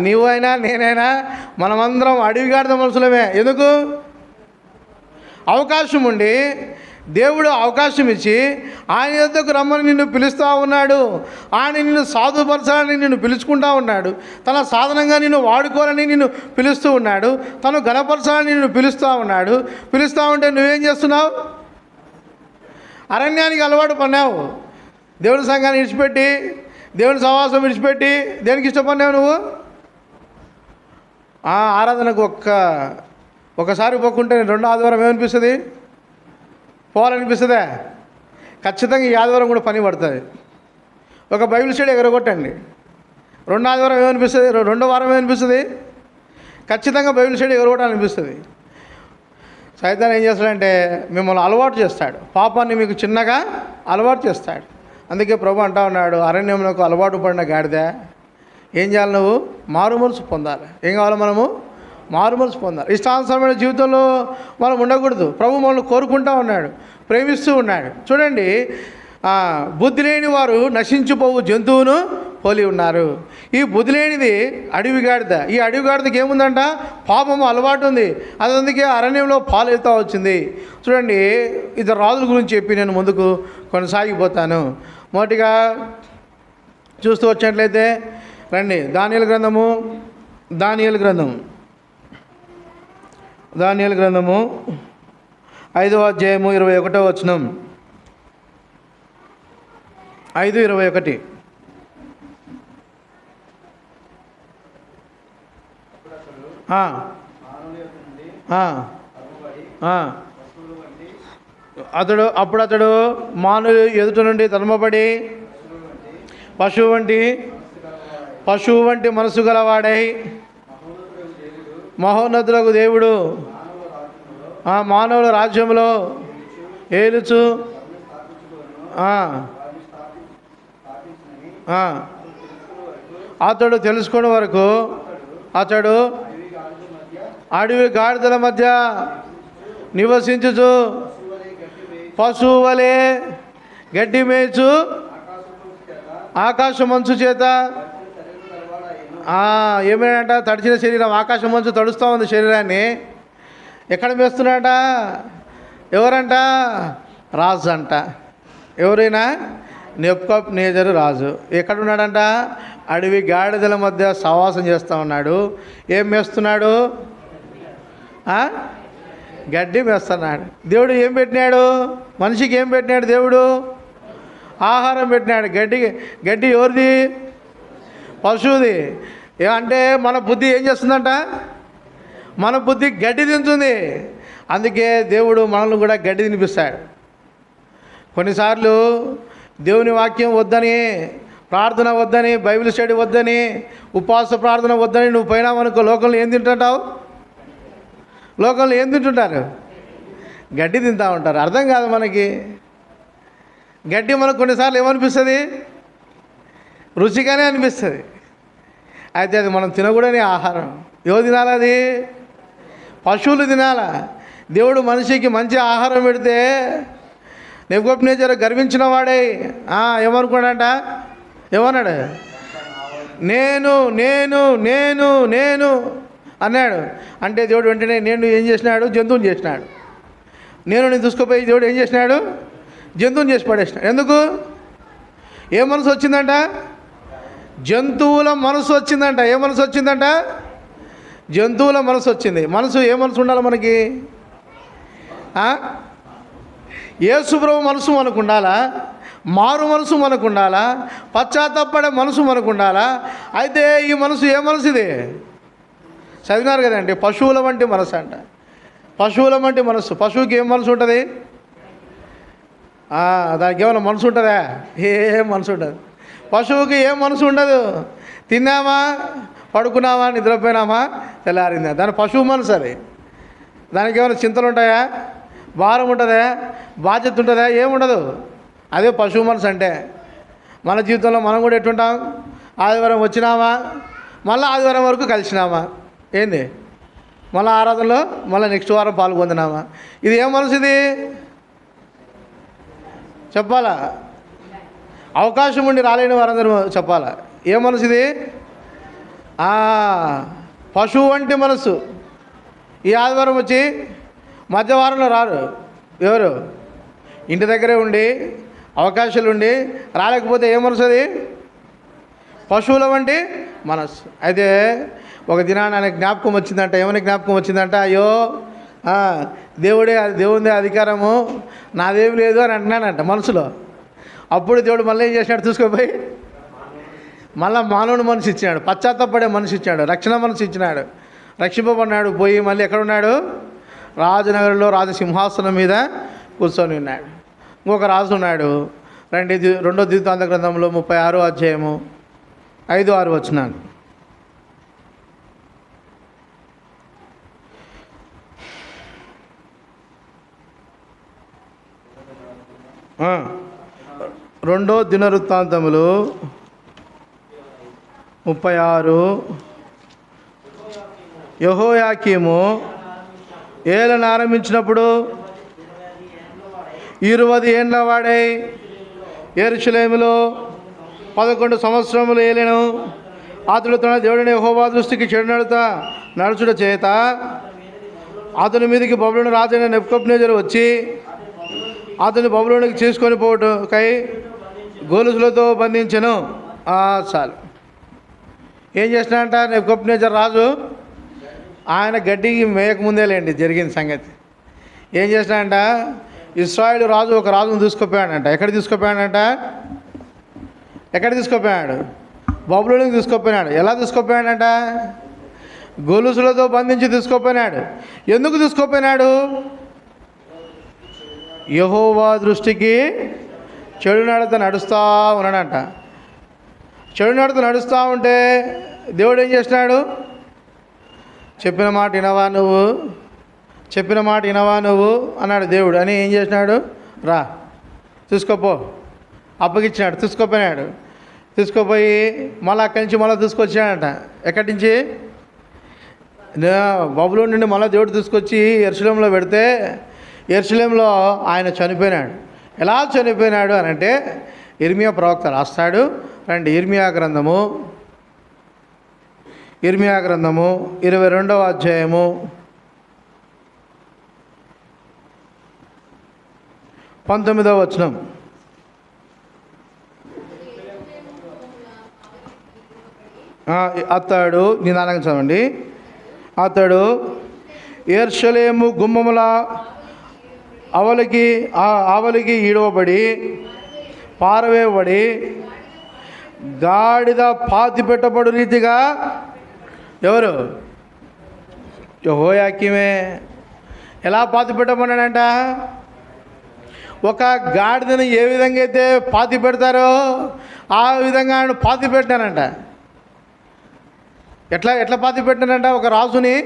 నువ్వైనా నేనైనా మనమందరం అడవి గాడిద మనుషులమే. ఎందుకు? అవకాశం ఉండి, దేవుడు అవకాశం ఇచ్చి ఆయన యొద్దకు రమ్మని నిన్ను పిలుస్తూ ఉన్నాడు. ఆయన నిన్ను సాధుపరచాలని నిన్ను పిలుచుకుంటూ ఉన్నాడు. తన సాధనంగా నిన్ను వాడుకోవాలని నిన్ను పిలుస్తూ ఉన్నాడు. తను ఘనపరచాలని నిన్ను పిలుస్తూ ఉన్నాడు. పిలుస్తూ ఉంటే నువ్వేం చేస్తున్నావు? అరణ్యానికి అలవాటు పడినావు. దేవుని సంఘాన్ని విడిచిపెట్టి, దేవుని సహవాసం విడిచిపెట్టి దేనికి ఇష్టపడినావు నువ్వు? ఆరాధనకు ఒకసారి పోకుంటే రెండో ఆదివారం ఏమనిపిస్తుంది? పోవాలనిపిస్తుందా? ఖచ్చితంగా ఈ ఆదివారం కూడా పని పడుతుంది. ఒక బైబిల్ స్టడీ ఎగరగొట్టండి, రెండో ఆదివారం ఏమనిపిస్తుంది? రెండో వారం ఏమనిపిస్తుంది? ఖచ్చితంగా బైబిల్ స్టడీ ఎగరగొట్టాలనిపిస్తుంది. సైతాన్ ఏం చేస్తాడంటే మిమ్మల్ని అలవాటు చేస్తాడు. పాపాన్ని మీకు చిన్నగా అలవాటు చేస్తాడు. అందుకే ప్రభు అంటా ఉన్నాడు, అరణ్యంలో అలవాటు పడిన గాడిద ఏం చేయాలి, నువ్వు మారు మనసు పొందాలి. ఏం కావాలి, మనము మారు మనసు పొందాలి. ఇష్టానుసరమైన జీవితంలో మనం ఉండకూడదు. ప్రభు మనల్ని కోరుకుంటా ఉన్నాడు, ప్రేమిస్తూ ఉన్నాడు. చూడండి, బుద్ధి లేని వారు నశించిపోవు జంతువును పోలి ఉన్నారు. ఈ బుద్ధి లేనిది అడవి గాడిద. ఈ అడవి గాడిదకి ఏముందంట, పాపము అలవాటు ఉంది. అది అందుకే అరణ్యంలో పాలవుతూ వచ్చింది. చూడండి, ఇద్దరు రాజుల గురించి చెప్పి నేను ముందుకు కొనసాగిపోతాను. మొదటిగా చూస్తూ వచ్చినట్లయితే రండి, దానియేలు గ్రంథము 5వ అధ్యాయము 21వ వచనం. 5:21. అతడు మానవుల ఎదుట నుండి తరుమబడి పశువు వంటి మనసు గలవాడై మహోన్నతులకు దేవుడు మానవుల రాజ్యంలో ఏలుచు అతడు తెలుసుకునే వరకు అతడు అడవి గాడిదల మధ్య నివసించుచు పశువు వలె గడ్డి మేచు ఆకాశ మంచు చేత ఏమైనాట, తడిచిన శరీరం, ఆకాశ మంచు తడుస్తూ ఉంది శరీరాన్ని. ఎక్కడ మేస్తున్నాట, ఎవరంట, రాజు అంట. ఎవరైనా నెబుకద్నెజరు రాజు ఎక్కడున్నాడంట, అడవి గాడిదల మధ్య సహవాసం చేస్తూ ఉన్నాడు. ఏం మేస్తున్నాడు, గడ్డి మేస్తున్నాడు. దేవుడు ఏం పెట్టినాడు, మనిషికి ఏం పెట్టినాడు, దేవుడు ఆహారం పెట్టినాడు. గడ్డి ఎవరిది, పశువుది. అంటే మన బుద్ధి ఏం చేస్తుందంట, మన బుద్ధి గడ్డి తింటుంది. అందుకే దేవుడు మనల్ని కూడా గడ్డి తినిపిస్తాడు. కొన్నిసార్లు దేవుని వాక్యం వద్దని, ప్రార్థన వద్దని, బైబిల్ స్టడీ వద్దని, ఉపవాస ప్రార్థన వద్దని నువ్వు పోయినావనుకో, లోకంలో ఏం తింటుంటావు, లోకంలో ఏం తింటుంటారు, గడ్డి తింటూ ఉంటారు. అర్థం కాదు మనకి. గడ్డి మనకు కొన్నిసార్లు ఏమనిపిస్తుంది, రుచిగానే అనిపిస్తుంది. అయితే అది మనం తినకూడని ఆహారం. ఎవరు తినాలి, అది పశువులు తినాలా. దేవుడు మనిషికి మంచి ఆహారం పెడితే నెబుకద్నెజరు గర్వించిన వాడే ఏమనుకున్నాడంట, ఏమన్నాడు, నేను నేను నేను నేను అన్నాడు. అంటే దేవుడు వెంటనే నేను ఏం చేసినాడు, జంతువుని చేసినాడు. నేను తీసుకుపోయి దేవుడు ఏం చేసినాడు, జంతువుని చేసి పడేసినాడు. ఎందుకు, ఏ మనసు వచ్చిందంట, జంతువుల మనసు వచ్చిందంట. ఏ మనసు వచ్చిందంట, జంతువుల మనసు వచ్చింది. మనసు ఏ మనసు ఉండాలి మనకి, యేసు ప్రభు మనసు మనకు ఉండాలా, మారు మనసు మనకు ఉండాలా, పశ్చాత్తాపడే మనసు మనకు ఉండాలా. అయితే ఈ మనసు ఏ మనసు, ఇది చదివినారు కదండి, పశువుల వంటి మనసు అంట. పశువుల వంటి మనసు. పశువుకి ఏం మనసు ఉంటుంది, దానికి ఏమైనా మనసు ఉంటుందా, ఏం మనసు ఉంటుంది. పశువుకి ఏం మనసు ఉండదు. తిన్నామా, పడుకున్నామా, నిద్రపోయినామా, తెల్లారిందా, దాని పశువు మనసు అది. దానికి ఏమైనా చింతలు ఉంటాయా, భారం ఉంటుందా, బాధ్యత ఉంటుందా, ఏముండదు. అదే పశువు మనసు అంటే. మన జీవితంలో మనం కూడా ఎట్టుంటాం, ఆదివారం వచ్చినామా, మళ్ళీ ఆదివారం వరకు కలిసినామా, ఏంది, మళ్ళీ ఆరాధనలో మళ్ళీ నెక్స్ట్ వారం పాల్గొందినామా. ఇది ఏం మనసు, ఇది చెప్పాలా, అవకాశం ఉండి రాలేని వారందరూ చెప్పాలా. ఏ మనసు ఇది, పశువు వంటి మనసు. ఈ ఆదివారం వచ్చి మధ్యవారంలో రారు ఎవరు, ఇంటి దగ్గరే ఉండి అవకాశాలు ఉండి రాలేకపోతే ఏ మనసు, అది పశువుల వంటి మనసు. అయితే ఒక దినాన్ని ఆయన జ్ఞాపకం వచ్చిందంట. ఏమని జ్ఞాపకం వచ్చిందంట, అయ్యో దేవుందే అధికారము, నాదేమి లేదు అని అంటున్నానంట మనసులో. అప్పుడు దేవుడు మళ్ళీ ఏం చేసినాడు, తీసుకుపోయి మళ్ళీ మానవుని మనసు ఇచ్చినాడు, పశ్చాత్తాపడే మనసు ఇచ్చాడు, రక్షణ మనసు ఇచ్చినాడు, రక్షింపబడినాడు. పోయి మళ్ళీ ఎక్కడున్నాడు, రాజనగరంలో రాజసింహాసనం మీద కూర్చొని ఉన్నాడు. ఇంకొక రాజు ఉన్నాడు. 2వ దినవృత్తాంత గ్రంథంలో 36వ అధ్యాయము 5-6 వచనాలు. రెండో దినవృత్తాంతములు 36. యెహోయాకీము ఏలన ఆరంభించినప్పుడు 20 ఏండ్ల వాడై యెరూషలేములో 11 సంవత్సరములు ఏలెను. అతడు తన దేవుడైన యెహోవా దృష్టికి చెడు నడుచుట చేత అతని మీదకి బబులోను రాజైన నెబుకద్నెజరు వచ్చి అతని బబులోనికి తీసుకొని పోవటకై గొలుసులతో బంధించెను. చాలు. ఏం చేసినాడంట నెబుకద్నెజరు రాజు? ఆయన గడ్డికి మేయకముందేలేండి జరిగింది సంగతి. ఏం చేసినాడంట, ఇశ్రాయేలు రాజు ఒక రాజును తీసుకుపోయాడంట. ఎక్కడ తీసుకుపోయాడు? బబులోనికి తీసుకుపోయినాడు. ఎలా తీసుకుపోయాడంట? గొలుసులతో బంధించి తీసుకుపోయినాడు. ఎందుకు తీసుకుపోయినాడు? యెహోవా దృష్టికి చెడు నడత నడుస్తూ ఉన్నాడంట. చెడు నడత నడుస్తూ ఉంటే దేవుడు ఏం చేసినాడు? చెప్పిన మాట వినవా నువ్వు అన్నాడు దేవుడు. అని ఏం చేసినాడు? రా తీసుకోపో అప్పగిచ్చినాడు. తీసుకుపోయి మళ్ళీ అక్కడి నుంచి మళ్ళీ తీసుకొచ్చాడంట. ఎక్కడి నుంచి? బబులోను నుండి మళ్ళీ దేవుడు తీసుకొచ్చి యెరూషలేములో పెడితే యెరూషలేములో ఆయన చనిపోయినాడు. ఎలా చనిపోయినాడు అని అంటే ఇర్మియా ప్రవక్త రాస్తాడు. రండి, ఇర్మియా గ్రంథము 22వ అధ్యాయము 19వ వచనం. అతడు నిదానంగా చదవండి. అతడు యెరూషలేము గుమ్మముల ఆవలికి ఈడవబడి పారవేయబడి గాడిద పాతి పెట్టబడు రీతిగా. ఎవరు? యెహోయాకీమే. ఎలా పాతి పెట్టబడినాడంట? ఒక గాడిదను ఏ విధంగా అయితే పాతి పెడతారో ఆ విధంగా ఆయన పాతి పెట్టానంట. ఎట్లా పాతి పెట్టానంట? ఒక రాజుని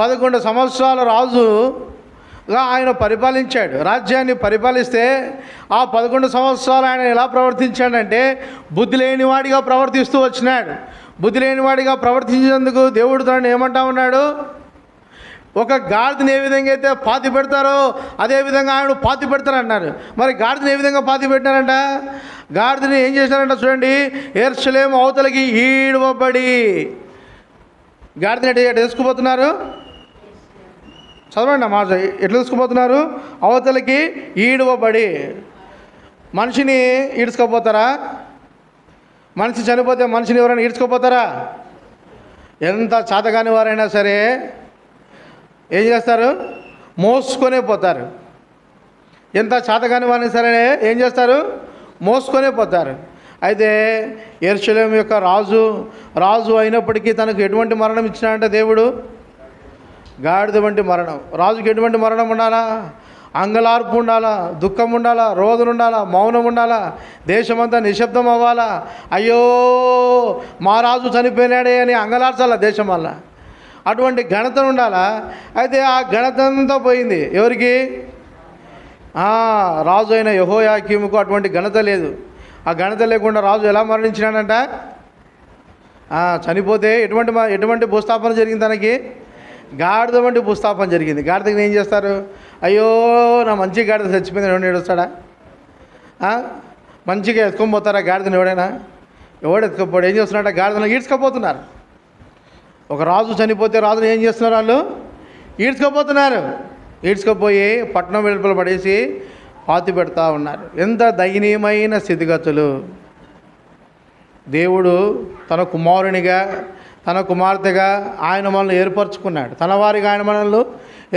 11 సంవత్సరాల రాజుగా ఆయన పరిపాలించాడు. రాజ్యాన్ని పరిపాలిస్తే ఆ 11 సంవత్సరాలు ఆయన ఎలా ప్రవర్తించాడంటే బుద్ధి లేనివాడిగా ప్రవర్తిస్తూ వచ్చినాడు. బుద్ధి లేనివాడిగా ప్రవర్తించేందుకు దేవుడు తనని ఏమంటా ఉన్నాడు? ఒక గాడిదని ఏ విధంగా అయితే పాతి పెడతారో అదే విధంగా ఆయన పాతి పెడతారన్నారు. మరి గాడిదని ఏ విధంగా పాతి పెట్టారంట? గాడిదని ఏం చేశారంట చూడండి. యెరూషలేము అవతలకి ఈడవబడి. గాడిదని ఎట్లా తీసుకుపోతున్నారు? చదవండి మాట. ఎట్లా తీసుకుపోతున్నారు? అవతలకి ఈడవబడి. మనిషిని ఈడ్చుకోపోతారా? మనిషి చనిపోతే మనిషిని ఎవరైనా ఈడ్చుకోపోతారా? ఎంత చాతగాని వారైనా సరే ఏం చేస్తారు? మోసుకొనే పోతారు. ఎంత చాతగాని వారైనా సరే ఏం చేస్తారు? మోసుకొనే పోతారు. అయితే యెరూషలేము యొక్క రాజు అయినప్పటికీ తనకు ఎటువంటి మరణం ఇచ్చినాడంటే దేవుడు? గాడిద వంటి మరణం. రాజుకి ఎటువంటి మరణం ఉండాలా? అంగలార్పు ఉండాలా, దుఃఖం ఉండాలా, రోదన ఉండాలా, మౌనం ఉండాలా, దేశమంతా నిశ్శబ్దం అవ్వాలా. అయ్యో మా రాజు చనిపోయినాడే అని అంగలార్చాలా దేశం వల్ల. అటువంటి ఘనత ఉండాలా. అయితే ఆ ఘనత అంతా పోయింది. ఎవరికి? రాజు అయిన యెహోయాకీముకు అటువంటి ఘనత లేదు. ఆ ఘనత లేకుండా రాజు ఎలా మరణించినాడంట? చనిపోతే ఎటువంటి భూస్థాపన జరిగింది తనకి? గాడిద వంటి భూస్థాపన జరిగింది. గాడిదకి ఏం చేస్తారు? అయ్యో నా మంచి గాడిద చచ్చిపోయింది ఎవడు ఏడుస్తాడా? మంచిగా ఎత్తుకొని పోతారా గాడిదని? ఎవడు ఎత్తుకపోడు. ఏం చేస్తున్నారంటే గాడిదను ఈడ్చుకపోతున్నారు. ఒక రాజు చనిపోతే రాజును ఏం చేస్తున్నారు? వాళ్ళు ఈడ్చుకపోతున్నారు. ఈడ్చుకపోయి పట్టణం వెలుపల పడేసి పాతి పెడతా ఉన్నారు. ఎంత దయనీయమైన స్థితిగతులు. దేవుడు తన కుమారునిగా తన కుమార్తెగా ఆయన మనల్ని ఏర్పరచుకున్నాడు. తన వారిగా ఆయన మనల్ని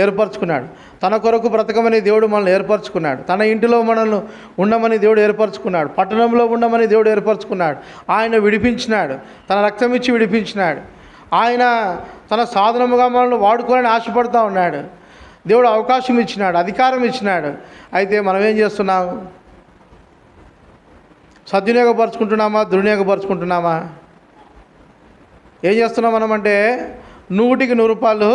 ఏర్పరచుకున్నాడు. తన కొరకు బ్రతకమని దేవుడు మనల్ని ఏర్పరచుకున్నాడు. తన ఇంటిలో మనల్ని ఉండమని దేవుడు ఏర్పరచుకున్నాడు. పట్టణంలో ఉండమని దేవుడు ఏర్పరచుకున్నాడు. ఆయన విడిపించినాడు. తన రక్తం ఇచ్చి విడిపించినాడు. ఆయన తన సాధనముగా మనల్ని వాడుకోవాలని ఆశపడుతూ ఉన్నాడు. దేవుడు అవకాశం ఇచ్చినాడు, అధికారం ఇచ్చినాడు. అయితే మనం ఏం చేస్తున్నాం? సద్వినియోగపరుచుకుంటున్నామా, దుర్వినియోగపరుచుకుంటున్నామా? ఏం చేస్తున్నాం మనం అంటే 100కి 100 రూపాయలు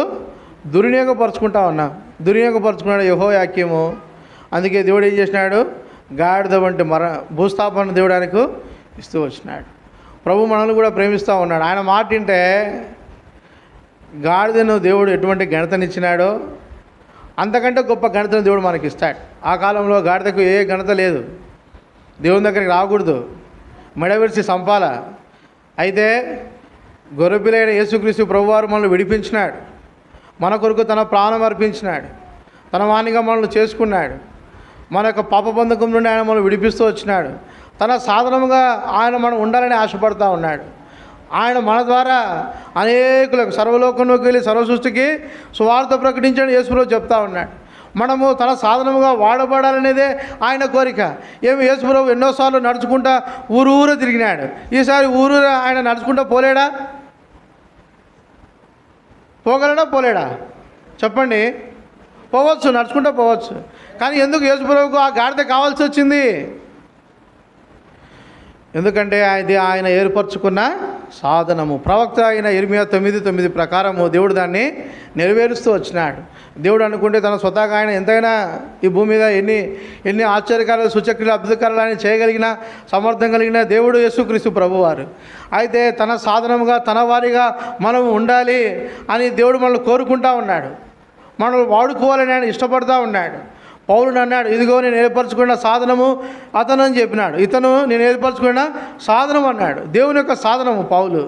దుర్వినియోగపరుచుకుంటా ఉన్నాం. దుర్వినియోగపరుచుకున్నాడు యెహోయాకీము. అందుకే దేవుడు ఏం చేసినాడు? గాడిద వంటి భూస్థాపన దేవుడానికి ఇస్తూ వచ్చినాడు. ప్రభు మనల్ని కూడా ప్రేమిస్తూ ఉన్నాడు. ఆయన మాట వింటే గాడిదను దేవుడు ఎటువంటి ఘనతనిచ్చినాడో అంతకంటే గొప్ప ఘనతను దేవుడు మనకి ఇస్తాడు. ఆ కాలంలో గాడిదకు ఏ ఘనత లేదు, దేవుని దగ్గరికి రాకూడదు, మెడవిరిచి సంపాల. అయితే గొర్రెపిల్లైన యేసుక్రీస్తు ప్రభువారు మనల్ని విడిపించినాడు, మన కొరకు తన ప్రాణం అర్పించినాడు, తన వాణిగా మనల్ని చేసుకున్నాడు. మన యొక్క పాపబంధకం నుండి ఆయన మనల్ని విడిపిస్తూ వచ్చినాడు. తన సాధనముగా ఆయన మనం ఉండాలని ఆశపడుతూ ఉన్నాడు. ఆయన మన ద్వారా అనేకులకు సర్వలోకంలోకి వెళ్ళి సర్వసృష్టికి సువార్త ప్రకటించని యేసుప్రభు చెప్తా ఉన్నాడు. మనము తన సాధనముగా వాడబడాలనేదే ఆయన కోరిక. యేసుప్రభు ఎన్నోసార్లు నడుచుకుంటా ఊరూరు తిరిగినాడు. ఈసారి ఊరూరు ఆయన నడుచుకుంటా పోలేడా? పోగలడా? పోలేడా? చెప్పండి. పోవచ్చు, నడుచుకుంటూ పోవచ్చు. కానీ ఎందుకు యేసుప్రభువుకు ఆ గాడిద కావాల్సి వచ్చింది? ఎందుకంటే ఆయన ఏర్పరచుకున్న సాధనము. ప్రవక్త అయిన ఇర్మియా 9:9 ప్రకారము దేవుడు దాన్ని నెరవేరుస్తూ వచ్చినాడు. దేవుడు అనుకుంటే తన స్వతహాగా ఆయన ఎంతైనా ఈ భూమి మీద ఎన్ని ఆశ్చర్యకారాలు, సూచక్రియలు, అద్భుతకారాలు ఆయన చేయగలిగిన సమర్థం కలిగిన దేవుడు యేసుక్రీస్తు ప్రభువారు. అయితే తన సాధనముగా తన వారిగా మనం ఉండాలి అని దేవుడు మనల్ని కోరుకుంటా ఉన్నాడు. మనల్ని వాడుకోవాలని ఆయన ఇష్టపడుతూ ఉన్నాడు. పౌలుని అన్నాడు, ఇదిగో నేను ఏర్పరచుకున్న సాధనము అతను అని చెప్పినాడు. ఇతను నేను ఏర్పరచుకున్న సాధనం అన్నాడు. దేవుని యొక్క సాధనము పౌలు.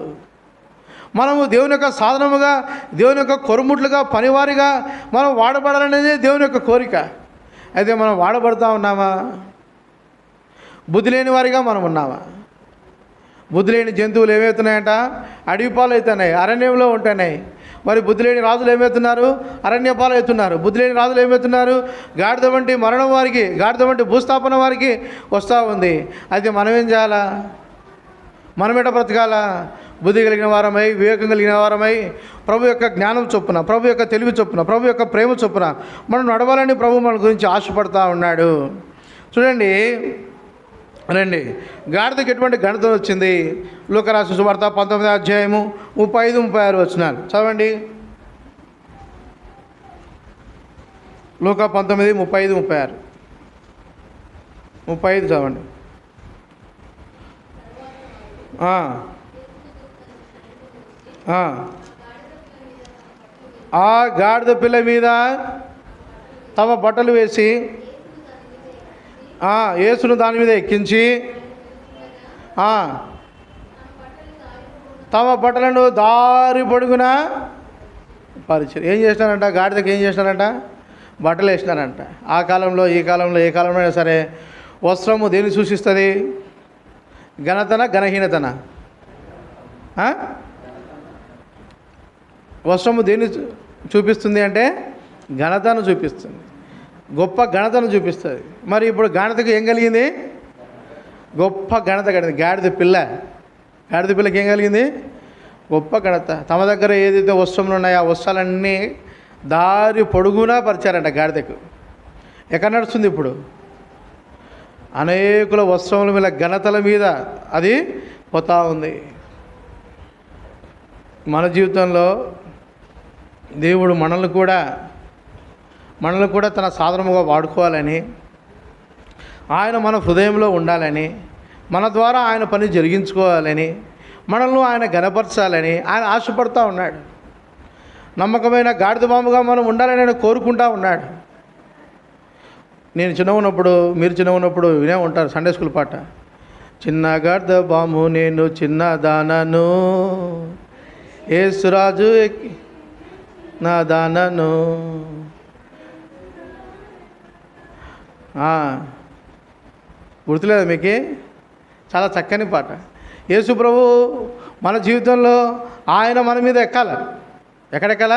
మనము దేవుని యొక్క సాధనముగా, దేవుని యొక్క కొరుముట్లుగా, పనివారిగా మనం వాడబడాలనేది దేవుని యొక్క కోరిక. అయితే మనం వాడబడుతూ ఉన్నామా? బుద్ధి లేని వారిగా మనం ఉన్నామా? బుద్ధి లేని జంతువులు ఏమవుతున్నాయంట? అడవి పాలు అవుతున్నాయి, అరణ్యంలో ఉంటున్నాయి. మరి బుద్ధి లేని రాజులు ఏమవుతున్నారు? అరణ్యపాలు అవుతున్నారు. బుద్ధి లేని రాజులు ఏమవుతున్నారు? గాడిద వంటి మరణం వారికి, గాడిద వంటి భూస్థాపన వారికి వస్తూ ఉంది. అయితే మనం ఏం చేయాలా? మనం ఎట బ్రతకాలా? బుద్ధి కలిగిన వారమై, వివేకం కలిగిన వారమై, ప్రభు యొక్క జ్ఞానం చొప్పున, ప్రభు యొక్క తెలివి చొప్పున, ప్రభు యొక్క ప్రేమ చొప్పున మనం నడవాలని ప్రభు మన గురించి ఆశపడతా ఉన్నాడు. చూడండి, రండి, గాడిదకి ఎటువంటి ఘనత వచ్చింది? లూకా రాసిన సువార్త 19వ అధ్యాయము 35-36 వచనాలు చదవండి. లూకా 19:35-36 35 చదవండి. ఆ గాడిద పిల్ల మీద తమ బట్టలు వేసి యేసును దాని మీద ఎక్కించి తమ బట్టలను దారి పొడుగున పరిచారు. ఏం చేసినారంట? గాడిదకి ఏం చేసినారంట? బట్టలు వేసినారంట. ఆ కాలంలో, ఈ కాలంలో, ఏ కాలంలో అయినా సరే వస్త్రము దేన్ని సూచిస్తుంది? ఘనతన, ఘనహీనతన? వస్త్రము దేన్ని చూపిస్తుంది అంటే ఘనతను చూపిస్తుంది, గొప్ప ఘనతను చూపిస్తుంది. మరి ఇప్పుడు ఘనతకు ఏం కలిగింది? గొప్ప ఘనత కలిగింది. గాడిద పిల్లకి ఏం కలిగింది? గొప్ప ఘనత. తమ దగ్గర ఏదైతే వస్త్రములు ఉన్నాయో ఆ వస్త్రాలన్నీ దారి పొడుగునా పరిచారంట గాడిదకు. ఎక్కడ నడుస్తుంది ఇప్పుడు? అనేకుల వస్త్రముల మీద, ఘనతల మీద అది పోతా ఉంది. మన జీవితంలో దేవుడు మనల్ని కూడా తన సాధనముగా వాడుకోవాలని, ఆయన మన హృదయంలో ఉండాలని, మన ద్వారా ఆయన పని జరిగించుకోవాలని, మనల్ని ఆయన ఘనపరచాలని ఆయన ఆశపడుతూ ఉన్నాడు. నమ్మకమైన గాడిద బాముగా మనం ఉండాలని ఆయన కోరుకుంటూ ఉన్నాడు. నేను మీరు చిన్న ఉన్నప్పుడు వినే ఉంటారు సండే స్కూల్ పాట, చిన్న గాడిద బాము నేను చిన్న దానను, యేసురాజు నా దానను. గుర్తులేదు మీకు? చాలా చక్కని పాట. యేసు ప్రభు మన జీవితంలో ఆయన మన మీద ఎక్కాలి. ఎక్కడెక్కాల?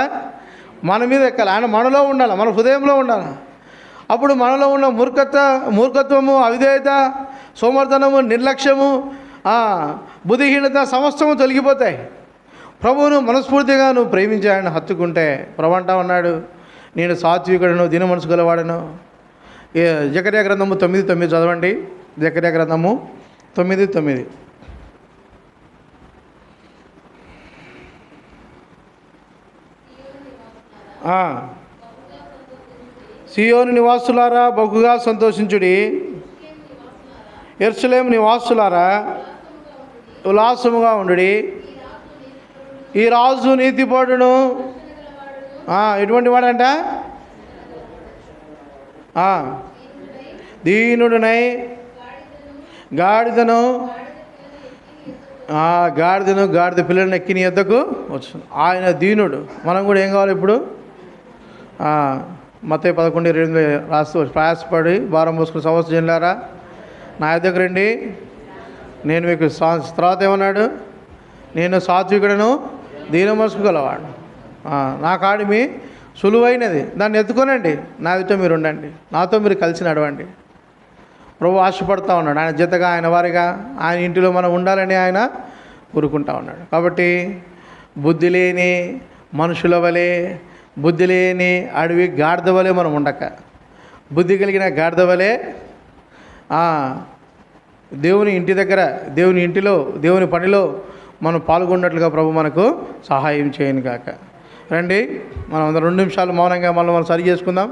మన మీద ఎక్కాలి. ఆయన మనలో ఉండాలి, మన హృదయంలో ఉండాలి. అప్పుడు మనలో ఉన్న మూర్ఖత్వము, అవిధేయత, సోమర్థనము, నిర్లక్ష్యము, బుద్ధిహీనత సమస్తము తొలగిపోతాయి. ప్రభువును మనస్ఫూర్తిగా నువ్వు ప్రేమించి ఆయన హత్తుకుంటే ప్రభు అంటా ఉన్నాడు, నేను సాత్వికుడను, దీన మనసు గలవాడను. జకర్యా గ్రంథము 9:9 చదవండి. జకర్యా గ్రంథము 9:9. సియోను నివాసులారా బహుగా సంతోషించుడి, యెరూషలేము నివాసులారా ఉల్లాసముగా ఉండుడి, ఈ రాజు నీతిపరుడును ఎటువంటి వాడంట, దీనుడునై గాడిద పిల్లల్ని ఎక్కి నీ యొద్దకు వచ్చు. ఆయన దీనుడు. మనం కూడా ఏం కావాలి ఇప్పుడు? మత్తయి 11:2 రాస్తూ, ప్రయాసపడి భారం మోసుకుని సమస్త జనులారా నా యొద్దకు రండి, నేను మీకు తర్వాత ఏమన్నాడు? నేను సాత్వికుడను, దీన మనసు గలవాడు, నా కాడిమి సులువైనది, దాన్ని ఎత్తుకోనండి, నా ఎదుట మీరు ఉండండి, నాతో మీరు కలిసి నడవండి. ప్రభు ఆశపడుతూ ఉన్నాడు. ఆయన జతగా, ఆయన వారిగా, ఆయన ఇంటిలో మనం ఉండాలని ఆయన కోరుకుంటా ఉన్నాడు. కాబట్టి బుద్ధి లేని మనుషుల వలె, బుద్ధి లేని అడవి గాడిద వలె మనం ఉండక, బుద్ధి కలిగిన గాడిద వలె దేవుని ఇంటి దగ్గర, దేవుని ఇంటిలో, దేవుని పనిలో మనం పాల్గొన్నట్లుగా ప్రభు మనకు సహాయం చేయను గాక. రండి, మనం 2 నిమిషాలు మౌనంగా మనం సరి చేసుకుందాం.